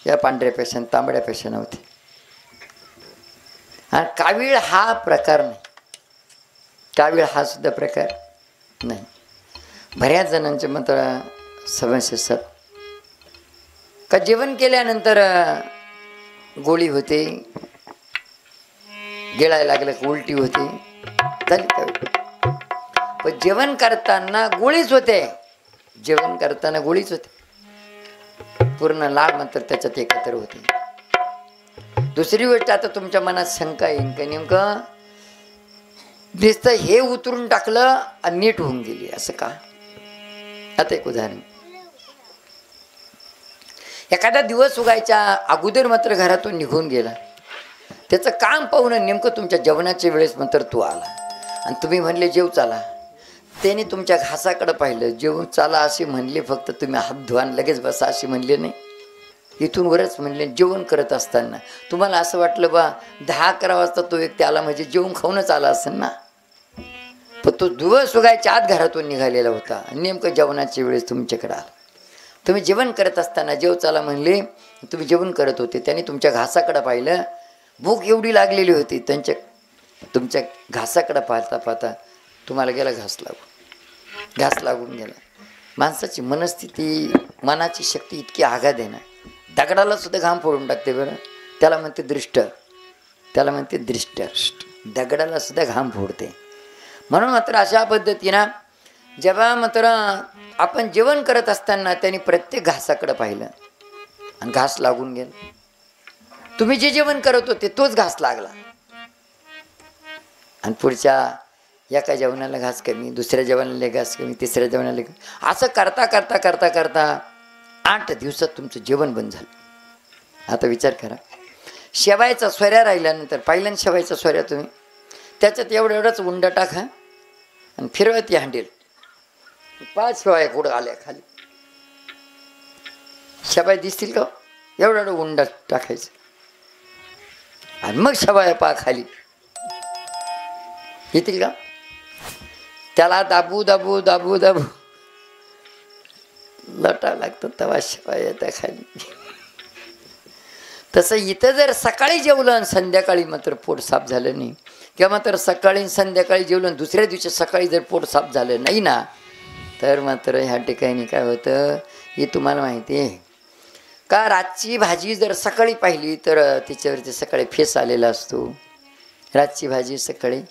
या पांढऱ्यापेक्षा तांबड्यापेक्षा नव्हती. आणि कावीळ हा प्रकार नाही, कावीळ हा सुद्धा प्रकार नाही. बऱ्याच जणांचे मात्र समस्या असतात का जेवण केल्यानंतर गोळी होते, गिळायला लागलं की उलटी होते, झाली कावीळ. पण जेवण करताना गोळीच होते, जेवण करताना गोळीच होते, पूर्ण लाळ मात्र त्याच्यात एकत्र होते. दुसरी गोष्ट, आता तुमच्या मनात शंका येईल का नेमकं दिसतं हे उतरून टाकलं आणि नीट होऊन गेली असं का? आता एक उदाहरण, एखादा दिवस उगायच्या अगोदर मात्र घरातून निघून गेला, त्याचं काम पाहून नेमकं तुमच्या जेवणाच्या वेळेस मात्र तो आला आणि तुम्ही म्हणले जेव चाला, त्याने तुमच्या घासाकडे पाहिलं, जेवण चाला असे म्हणले, फक्त तुम्ही हात धुवा लगेच बसा असे म्हणले नाही. इथून वरच म्हणले जेवण करत असताना तुम्हाला असं वाटलं बा 10-11 वाजता तो व्यक्ती आला म्हणजे जेवण खाऊनच आला असेल ना. पण तो दिवस उगायच्या आत घरातून निघालेला होता आणि नेमकं जेवणाच्या वेळेस तुमच्याकडे आला. तुम्ही जेवण करत असताना जेव चाला म्हणले, तुम्ही जेवण करत होते, त्याने तुमच्या घासाकडे पाहिलं, भूक एवढी लागलेली होती, तुमच्या घासाकडे पाहता पाहता तुम्हाला गेला घास लागून गेला. माणसाची मनस्थिती, मनाची शक्ती इतकी आघात आहे ना, दगडाला सुद्धा घाम फोडून टाकते बरं. त्याला म्हणते दृष्ट, त्याला म्हणते दृष्ट, दगडाला सुद्धा घाम फोडते. म्हणून मात्र अशा पद्धतीनं जेव्हा मात्र आपण जेवण करत असताना त्यांनी प्रत्येक घासाकडे पाहिलं आणि घास लागून गेला. तुम्ही जे जेवण करत होते तोच घास लागला आणि पुढच्या एका जेवणाला घास कमी, दुसऱ्या जेवणाला घास कमी, तिसऱ्या जेवणाला कमी, असं करता करता करता करता 8 दिवसात तुमचं जेवण बंद झालं. आता विचार करा, शेवायचा सोऱ्या राहिल्यानंतर पहिल्यांदा शेवायचा सोऱ्या तुम्ही त्याच्यात एवढाच उंडा टाका आणि फिरवा ती हांडेल, 5 शेवाया कुठं आल्या खाली, शेवाय दिसतील का? एवढा उंडा टाकायचं आणि मग शेवाया पा खाली येतील का? त्याला दाबू दाबू दाबू दाबू लटा लागतं तेव्हा शेवाया येत्या खाली. तसं इथं जर सकाळी जेवलं आणि संध्याकाळी मात्र पोट साफ झालं नाही, किंवा मात्र सकाळी संध्याकाळी जेवलं आणि दुसऱ्या दिवशी सकाळी जर पोट साफ झालं नाही ना, तर मात्र ह्या ठिकाणी काय होतं हे तुम्हाला माहिती आहे का? रातची भाजी जर सकाळी पाहिली तर तिच्यावरती सकाळी फेस आलेला असतो. रातची भाजी सकाळी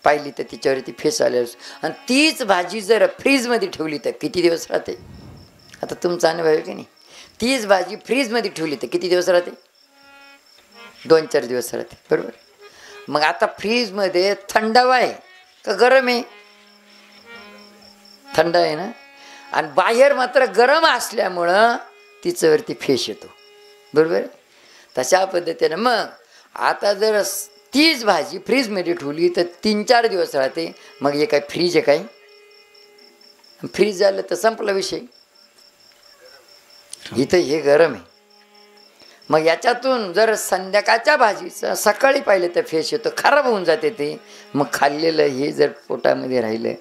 पाहिली तर तिच्यावरती फेस आलेला असतो. आणि तीच भाजी जर फ्रीजमध्ये ठेवली तर किती दिवस राहते? आता तुमचा अनुभव आहे की नाही? तीच भाजी फ्रीजमध्ये ठेवली तर किती दिवस राहते? 2-4 दिवस राहते, बरोबर. मग आता फ्रीजमध्ये थंडावा आहे का गरम आहे? थंड आहे ना. आणि बाहेर मात्र गरम असल्यामुळं तिच्यावरती फेस येतो, बरोबर. तशा पद्धतीनं मग आता जर तीच भाजी फ्रीजमध्ये ठेवली तर 3-4 दिवस राहते. मग हे काय फ्रीज आहे काय? फ्रीज झालं तर संपला विषय. इथं हे गरम आहे. मग याच्यातून जर संध्याकाळच्या भाजीचं सकाळी पाहिलं तर फेस येतो, खराब होऊन जाते ते. मग खाल्लेलं हे जर पोटामध्ये राहिलं,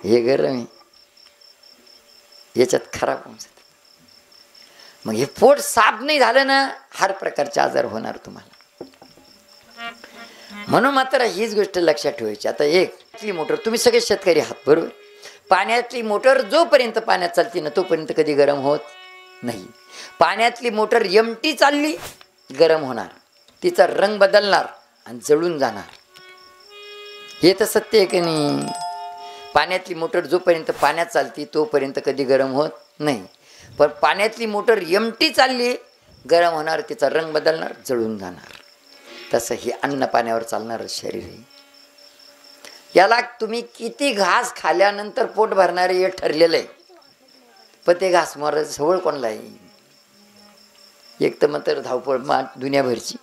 हे गरम आहे, याच्यात खराब होऊन जाते. मग हे पोट साफ नाही झालं ना, हर प्रकारचे आजार होणार तुम्हाला. म्हणून मात्र हीच गोष्ट लक्षात ठेवायची. आता एक मोटर, तुम्ही सगळे शेतकरी आहात, बरोबर. पाण्यातली मोटर जोपर्यंत पाण्यात चालते ना तोपर्यंत कधी गरम होत नाही. पाण्यातली मोटर एमटी चालली गरम होणार, तिचा रंग बदलणार आणि जळून जाणार. हे तर सत्य आहे की नाही? पाण्यातली मोटर जोपर्यंत पाण्यात चालती तोपर्यंत कधी गरम होत नाही. पण पाण्यातली मोटर एमटी चालली गरम होणार, तिचा रंग बदलणार, जळून जाणार. तसं हे अन्न पाण्यावर चालणारं शरीर आहे. याला तुम्ही किती घास खाल्यानंतर पोट भरणारे हे ठरलेलं आहे. पण ते घास मारायचं सवळ कोणाला आहे? एक तर मात्र धावपळ दुनियाभरची,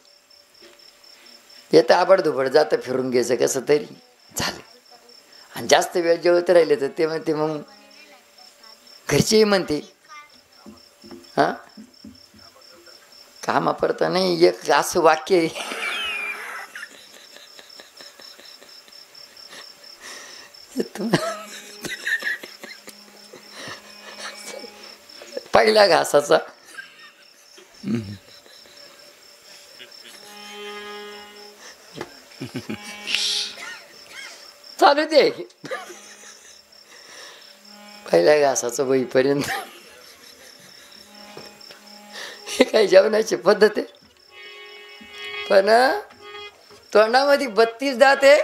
येतं आबडधोबड जातं फिरून घ्यायचं कसं तरी झालं. आणि जास्त वेळ जेवत राहिले तर ते म्हणते, मग घरचेही म्हणते हां कामापरता नाही. एक असं वाक्य आहे, पहिल्या घासाचा चालू दे पहिल्या घासाचं वहीपर्यंत. हे काही जेवणाची पद्धत आहे, पण तोंडामध्ये 32 दात आहे.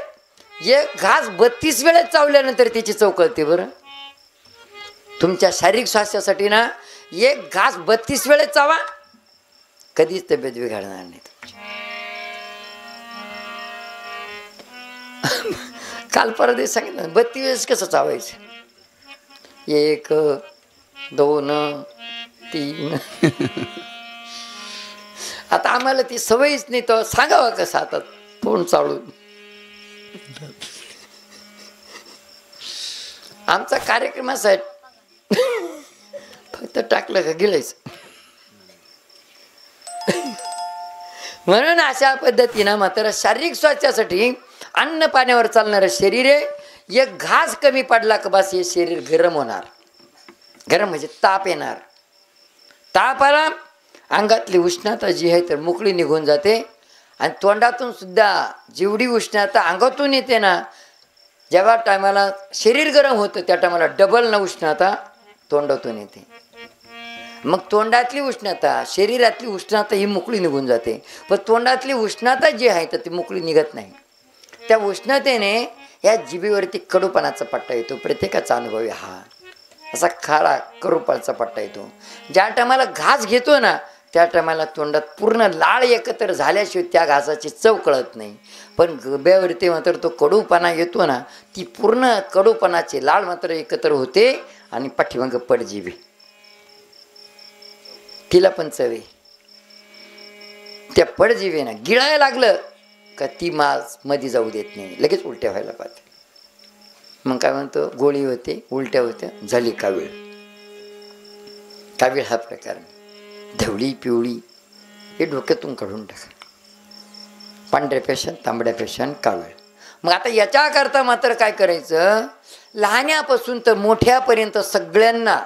एक घास 32 वेळेस चावल्यानंतर त्याची चव कळते. बरं, तुमच्या शारीरिक स्वास्थ्यासाठी ना एक घास 32 वेळेस चावा, कधीच तब्येत बिघडणार नाही तुमची. काल परदेश सांगितलं 32 वेळेस कसं चावायचं. 1 2 3. आता आम्हाला ती सवयच नाही, तर सांगावं कसं आता तोंड चालून. आमचा कार्यक्रमासाठी फक्त टाकलं का गिळायचं. म्हणून अशा पद्धतीनं मात्र शारीरिक स्वास्थ्यासाठी अन्न पाण्यावर चालणारं शरीर आहे. एक घास कमी पडला का बस हे शरीर गरम होणार. गरम म्हणजे ताप येणार. ताप आला, अंगातली उष्णता जी आहे तर मोकळी निघून जाते. आणि तोंडातून सुद्धा जेवढी उष्णता अंगातून येते ना, जेव्हा टायमाला शरीर गरम होतं त्या टायमाला डबल न उष्णता तोंडातून येते. मग तोंडातली उष्णता शरीरातली उष्णता ही मोकळी निघून जाते. पण तोंडातली उष्णता जी आहे तर ती मोकळी निघत नाही. त्या उष्णतेने या जिभेवरती कडूपणाचा पट्टा येतो. प्रत्येकाचा अनुभव आहे हा. असा खारा कडूपणाचा पट्टा येतो. ज्या टायमाला घास घेतो ना त्या टायमाला तोंडात पूर्ण लाळ एकत्र झाल्याशिवाय त्या घासाची चव कळत नाही. पण गब्यावरती मात्र तो कडूपणा येतो ना, ती पूर्ण कडूपणाची लाळ मात्र एकत्र होते आणि पाठीमागं पडजिभे तिला पण चव आहे. त्या पडजिभेनं गिळायला लागलं का ती मास मध्ये जाऊ देत नाही, लगेच उलट्या व्हायला पाहते. मग काय म्हणतो, गोळी होते, उलट्या होत्या, झाली कावीळ. कावीळ हा प्रकार धवळी पिवळी हे डोक्यातून काढून टाका. पांढऱ्या पेशन, तांबड्या पेशन, कावीळ. मग आता याच्याकरता मात्र काय करायचं, लहान्यापासून तर मोठ्यापर्यंत सगळ्यांना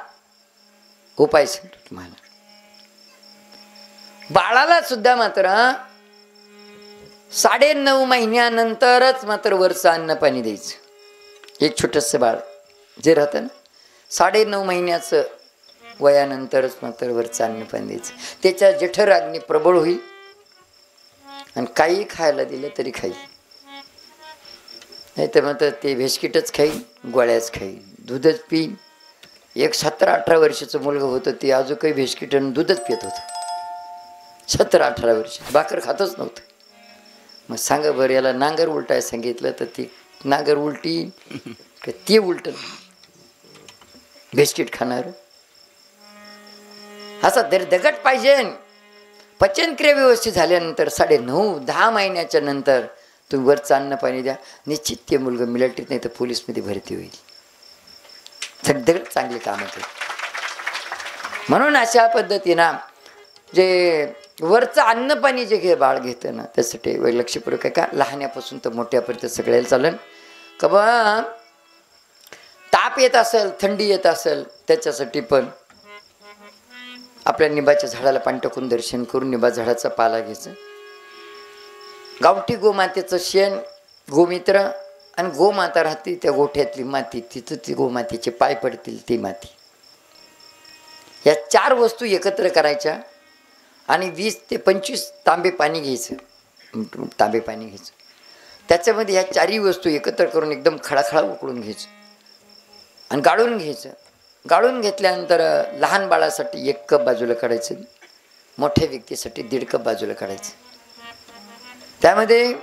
उपाय सांगतो तुम्हाला. बाळाला सुद्धा मात्र 9.5 महिन्यानंतरच मात्र वरचं अन्न पाणी द्यायचं. एक छोटंसं बाळ जे राहतं ना 9.5 महिन्याचं वयानंतरच मात्र वरचं अन्न पाणी द्यायचं. त्याच्या जठराग्नी प्रबळ होईल आणि काही खायला दिलं तरी खाईल. नाही तर मात्र ते बिस्किटच खाईल, गोळ्याच खाईल, दूधच पिईल. एक 17-18 वर्षाचं मुलगा होतं, ते अजून काही बिस्किट आणि दूधच पित होतं. 17-18 वर्ष भाकर खातच नव्हतं. मग सांगा बरं, याला नांगर उलटाय सांगितलं तर ती नांगर उलटी का ते उलट बिस्किट खाणार. असा दगड पाहिजे. पचनक्रिया व्यवस्थित झाल्यानंतर 9.5-10 महिन्याच्या नंतर तुम्ही वरचं अन्न पाणी द्या. निश्चित ते मुलगा मिलिटरीत नाही तर पोलीसमध्ये भरती होईल. दगड चांगले काम होते. म्हणून अशा पद्धतीनं जे वरचं अन्न पाणी जे बाळ घेतं ना त्यासाठी लक्षपूर्वक आहे का, लहान्यापासून तर मोठ्यापर्यंत सगळ्याला चालेल का बा. ताप येत असेल, थंडी येत असेल, त्याच्यासाठी पण आपल्या निंबाच्या झाडाला पाणी टाकून दर्शन करून निंबा झाडाचा पाला घ्यायचा. गावठी गोमातेचं शेण, गोमित्र आणि गोमाता राहते त्या गोठ्यातली माती, तिथं ती गोमातेचे पाय पडतील ती माती. या 4 वस्तू एकत्र करायच्या आणि 20 ते 25 तांबे पाणी घ्यायचं. तांबे पाणी घ्यायचं, त्याच्यामध्ये ह्या 4ही वस्तू एकत्र करून एकदम खळाखळा उकळून घ्यायचं आणि गाळून घ्यायचं. गाळून घेतल्यानंतर लहान बाळासाठी 1 कप बाजूला काढायचं, मोठ्या व्यक्तीसाठी 1.5 कप बाजूला काढायचं. त्यामध्ये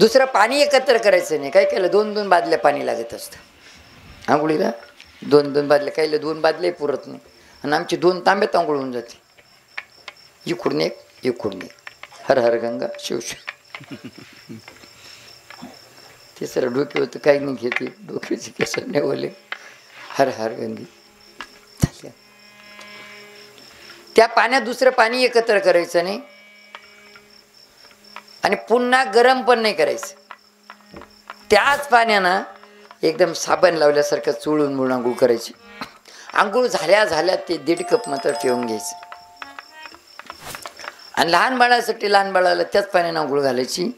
दुसरं पाणी एकत्र करायचं नाही. काय केलं, 2-2 बादल्या पाणी लागत असतं आंघोळीला. 2-2 बादल्या, काहीला 2 बादले पुरत नाही आणि आमची 2 तांब्यात आंघोळ होऊन जाते. इकडून एक, इकडून एक. हर हर गंगा शिव शिव. तिसरं डोके होतं, काही नाही घेते, डोक्याचे केस नाही ओले. हर हर गंगे. त्या पाण्यात दुसरं पाणी एकत्र करायचं नाही आणि पुन्हा गरम पण नाही करायचं. त्याच पाण्यानं एकदम साबण लावल्यासारखं चोळून मुळून आंघोळ करायची. आंघोळ झाल्या झाल्या ते 1.5 कप मात्र पिऊन घ्यायचं आणि लहान बाळासाठी लहान बाळाला त्याच पाण्याने आंघोळ घालायची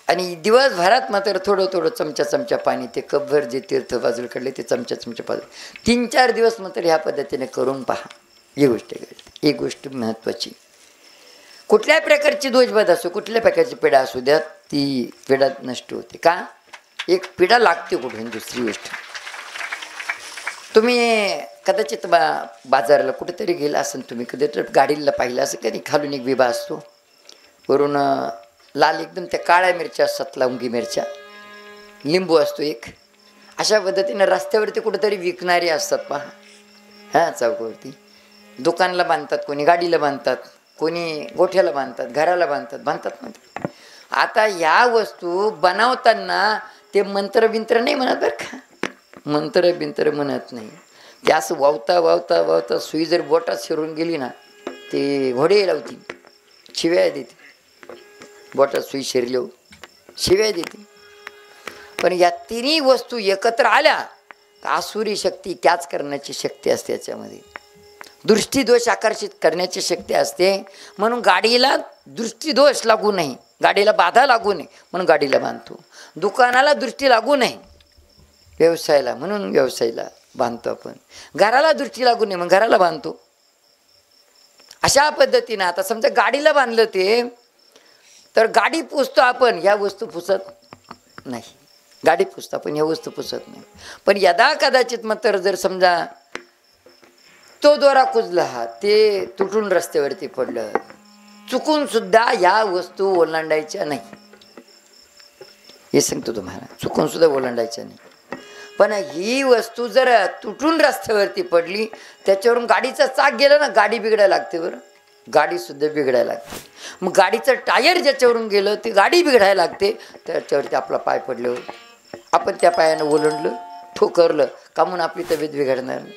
आणि दिवसभरात मात्र थोडं थोडं चमचा पाणी ते कपभर जे तीर्थ बाजूला काढले ते चमचा बाजूला 3-4 दिवस मात्र ह्या पद्धतीने करून पहा. ही गोष्ट घडते. एक गोष्ट महत्त्वाची, कुठल्याही प्रकारची दोषबाधा असो, कुठल्या प्रकारची पिढा असू द्या, ती पिढा नष्ट होते. का? एक पिढा लागते कुठून. दुसरी गोष्ट, तुम्ही कदाचित बाजाराला कुठेतरी गेला असेल, तुम्ही कधी गाडीला पाहिलं असं कधी, खालून एक विभा असतो, वरून लाल एकदम त्या काळ्या मिरच्या असतात, लवंगी मिरच्या, लिंबू असतो एक, अशा पद्धतीनं रस्त्यावरती कुठेतरी विकणारे असतात पहा. हां, चौकावरती दुकानला बांधतात, कोणी गाडीला बांधतात, कोणी गोठ्याला बांधतात, घराला बांधतात. आता ह्या वस्तू बनवताना ते मंत्र नाही म्हणत बरं का, मंत्र म्हणत नाही. ते असं वावता सुई जर बोटात शिरून गेली ना, ते घोडे लावती, शिव्या देते. बोटात सुई शिरली शिव्या देते. पण या तिन्ही वस्तू एकत्र आल्या तर आसुरी शक्ती कॅच करण्याची शक्ती असते याच्यामध्ये, दृष्टीदोष आकर्षित करण्याची शक्ती असते. म्हणून गाडीला दृष्टीदोष लागू नये, गाडीला बाधा लागू नये म्हणून गाडीला बांधतो. दुकानाला दृष्टी लागू नये व्यवसायाला म्हणून व्यवसायाला बांधतो आपण. घराला दृष्टी लागू नये म्हणून घराला बांधतो. अशा पद्धतीनं आता समजा गाडीला बांधलं ते, तर गाडी पुसतो आपण, ह्या वस्तू पुसत नाही. गाडी पुसतो आपण, ह्या वस्तू पुसत नाही. पण यदा कदाचित मात्र जर समजा तो दोरा कुजला, ते तुटून रस्त्यावरती पडलं, चुकून सुद्धा ह्या वस्तू ओलांडायच्या नाही. हे सांगतो तुम्हाला, चुकून सुद्धा ओलांडायच्या नाही. पण ही वस्तू जर तुटून रस्त्यावरती पडली, त्याच्यावरून गाडीचा चाक गेला ना, गाडी बिघडायला लागते बरं, गाडी सुद्धा बिघडायला लागते. मग गाडीचं टायर ज्याच्यावरून गेलं ते गाडी बिघडायला लागते. त्याच्यावरती आपला पाय पडल्यावर आपण त्या पायानं ओलांडलं, ठोकरलं का म्हणून आपली तब्येत बिघडणार नाही.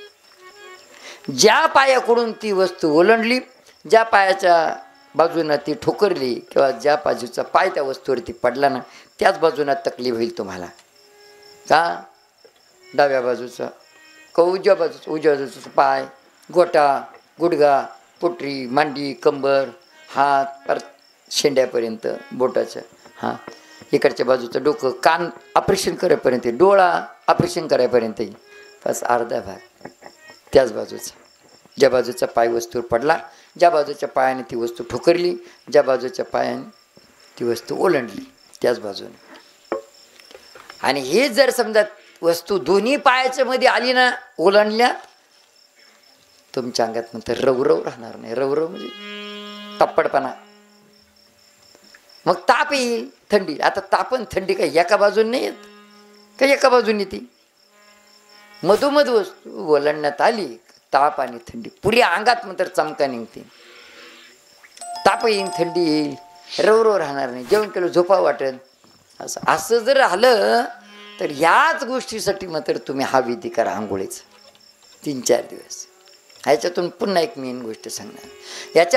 ज्या पायाकडून ती वस्तू ओलांडली, ज्या पायाच्या बाजूनं ती ठोकरली किंवा ज्या बाजूचा पाय त्या वस्तूवरती पडला ना, त्याच बाजूनं तकलीफ होईल तुम्हाला. का? डाव्या बाजूचा का उजव्या बाजूचा पाय, गोटा, गुडघा, पोटरी, मांडी, कंबर, हात, परत शेंड्यापर्यंत बोटाच्या, हां, इकडच्या बाजूचं डोकं, कान ऑपरेशन करायपर्यंत, डोळा ऑपरेशन करायपर्यंत, बस अर्धा भाग त्याच बाजूचा. ज्या बाजूचा पाय वस्तूवर पडला, ज्या बाजूच्या पायाने ती वस्तू ठोकरली, ज्या बाजूच्या पायाने ती वस्तू ओलांडली, त्याच बाजूने. आणि हे जर समजा वस्तू दोन्ही पायाच्या मध्ये आली ना, ओलांडल्या, तुमच्या अंगात नंतर रवरव राहणार नाही. रवरव म्हणजे तप्पडपणा. मग ताप येईल, थंडी. आता तापन थंडी काही एका बाजूने नाही येत, काही एका बाजूने ती मधोमध वस्तू ओलांडण्यात आली, ताप आणि थंडी पुरी अंगात मात्र चमका निघते. ताप येईल, थंडी येईल, रवरव राहणार नाही, जेवण केलं झोपा वाटेल. असं जर आलं तर ह्याच गोष्टीसाठी मात्र तुम्ही हा विधी करा आंघोळीचा 3-4 दिवस. ह्याच्यातून पुन्हा एक मेन गोष्ट सांगणार. याच्या